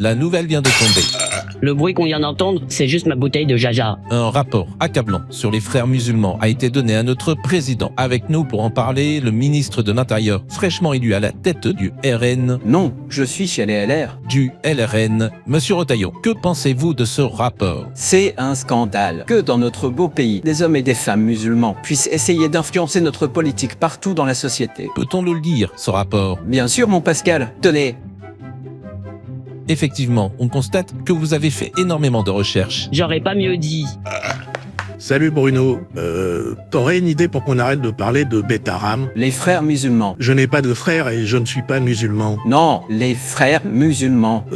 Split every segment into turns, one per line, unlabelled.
La nouvelle vient de tomber.
Le bruit qu'on vient d'entendre, c'est juste ma bouteille de jaja.
Un rapport accablant sur les frères musulmans a été donné à notre président. Avec nous pour en parler, le ministre de l'Intérieur, fraîchement élu à la tête du RN.
Non, je suis chez les LR.
Du LRN. Monsieur Retailleau, que pensez-vous de ce rapport?
C'est un scandale que dans notre beau pays, des hommes et des femmes musulmans puissent essayer d'influencer notre politique partout dans la société.
Peut-on le lire, ce rapport?
Bien sûr, mon Pascal, tenez.
Effectivement, on constate que vous avez fait énormément de recherches.
J'aurais pas mieux dit.
Salut Bruno, t'aurais une idée pour qu'on arrête de parler de Beth Haram?
Les frères musulmans.
Je n'ai pas de frère et je ne suis pas musulman.
Non, les frères musulmans.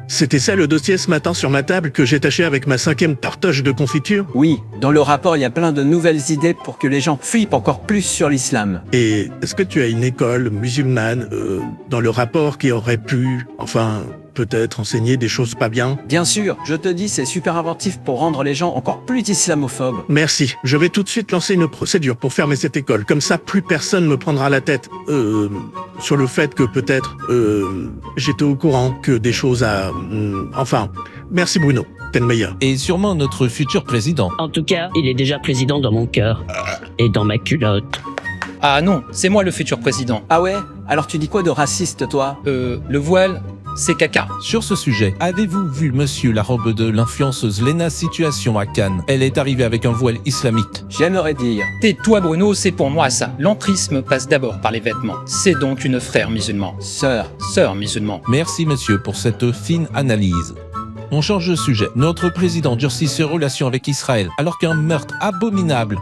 C'était ça le dossier ce matin sur ma table que j'ai taché avec ma 5e tartoche de confiture?
Oui, dans le rapport, il y a plein de nouvelles idées pour que les gens flippent encore plus sur l'islam.
Et est-ce que tu as une école musulmane dans le rapport qui aurait pu, enfin, peut-être enseigner des choses pas bien?
Bien sûr, je te dis, c'est super inventif pour rendre les gens encore plus islamophobes.
Merci, je vais tout de suite lancer une procédure pour fermer cette école. Comme ça, plus personne me prendra la tête. Sur le fait que peut-être, j'étais au courant que des choses à... enfin, merci Bruno, t'es le meilleur.
Et sûrement notre futur président.
En tout cas, il est déjà président dans mon cœur. Et dans ma culotte.
Ah non, c'est moi le futur président.
Ah ouais? Alors tu dis quoi de raciste, toi?
Le voile, c'est caca.
Sur ce sujet, avez-vous vu monsieur la robe de l'influenceuse Lena Situation à Cannes? Elle est arrivée avec un voile islamique.
J'aimerais dire.
Tais-toi Bruno, c'est pour moi ça. L'entrisme passe d'abord par les vêtements. C'est donc une frère musulman. Sœur musulman.
Merci monsieur pour cette fine analyse. On change de sujet. Notre président durcit ses relations avec Israël alors qu'un meurtre abominable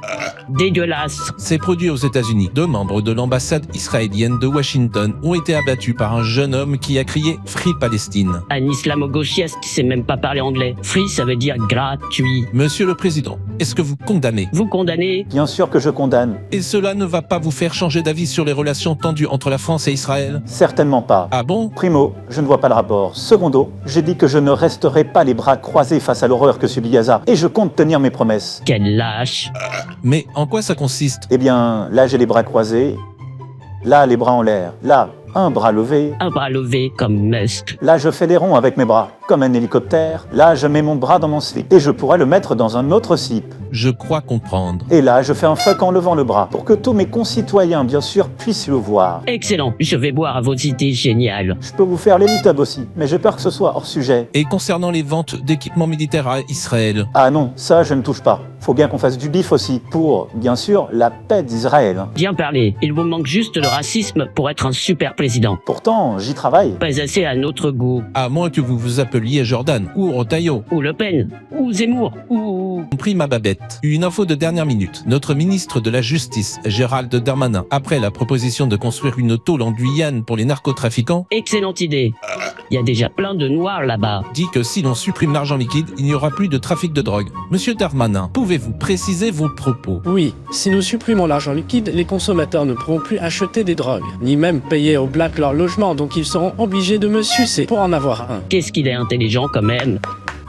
Dégueulasse.
s'est produit aux États-Unis. 2 membres de l'ambassade israélienne de Washington ont été abattus par un jeune homme qui a crié « Free Palestine
Un islamo-gauchiste qui sait même pas parler anglais. Free, ça veut dire gratuit. ».
Monsieur le président, est-ce que vous condamnez?
Vous condamnez?
Bien sûr que je condamne.
Et cela ne va pas vous faire changer d'avis sur les relations tendues entre la France et Israël?
Certainement pas.
Ah bon?
Primo, je ne vois pas le rapport. Secondo, j'ai dit que je ne resterai pas les bras croisés face à l'horreur que subit Gaza. Et je compte tenir mes promesses.
Quel lâche.
Mais en quoi ça consiste?
Eh bien, là j'ai les bras croisés. Là, les bras en l'air. Là, un bras levé.
Un bras levé comme Musk.
Là, je fais des ronds avec mes bras, comme un hélicoptère. Là, je mets mon bras dans mon slip. Et je pourrais le mettre dans un autre slip.
Je crois comprendre.
Et là, je fais un fuck en levant le bras, pour que tous mes concitoyens, bien sûr, puissent le voir.
Excellent. Je vais boire à vos idées géniales.
Je peux vous faire l'élitub aussi, mais j'ai peur que ce soit hors sujet.
Et concernant les ventes d'équipements militaires à Israël?
Ah non, ça, je ne touche pas. Faut bien qu'on fasse du bif aussi, pour, bien sûr, la paix d'Israël.
Bien parlé. Il vous manque juste le racisme pour être un super président.
Pourtant, j'y travaille.
Pas assez à notre goût.
À moins que vous vous appeliez Jordan, ou Retailleau,
Ou Le Pen. Ou Zemmour. Ou...
compris ma babette. Une info de dernière minute. Notre ministre de la Justice, Gérald Darmanin, après la proposition de construire une tôle en Guyane pour les narcotrafiquants,
Excellente idée. Il y a déjà plein de noirs là-bas.
dit que si l'on supprime l'argent liquide, il n'y aura plus de trafic de drogue. Monsieur Darmanin, pouvez-vous préciser vos propos?
Oui, si nous supprimons l'argent liquide, les consommateurs ne pourront plus acheter des drogues, ni même payer au black leur logement, donc ils seront obligés de me sucer pour en avoir un.
Qu'est-ce qu'il est intelligent quand même.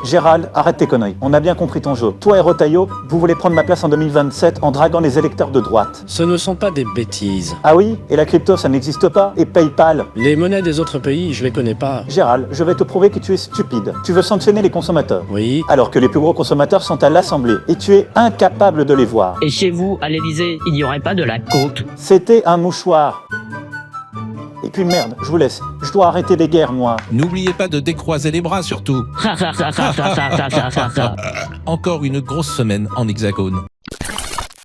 Gérald, arrête tes conneries. On a bien compris ton jeu. Toi et Retailleau, vous voulez prendre ma place en 2027 en draguant les électeurs de droite.
Ce ne sont pas des bêtises.
Ah oui? Et la crypto, ça n'existe pas? Et PayPal?
Les monnaies des autres pays, je les connais pas.
Gérald, je vais te prouver que tu es stupide. Tu veux sanctionner les consommateurs.
Oui.
Alors que les plus gros consommateurs sont à l'Assemblée. Et tu es incapable de les voir.
Et chez vous, à l'Élysée, il n'y aurait pas de la coke.
C'était un mouchoir. Et puis merde, je vous laisse. Je dois arrêter les guerres, moi.
N'oubliez pas de décroiser les bras surtout.
Ha ha ha ha ha ha ha ha ha.
Encore une grosse semaine en hexagone.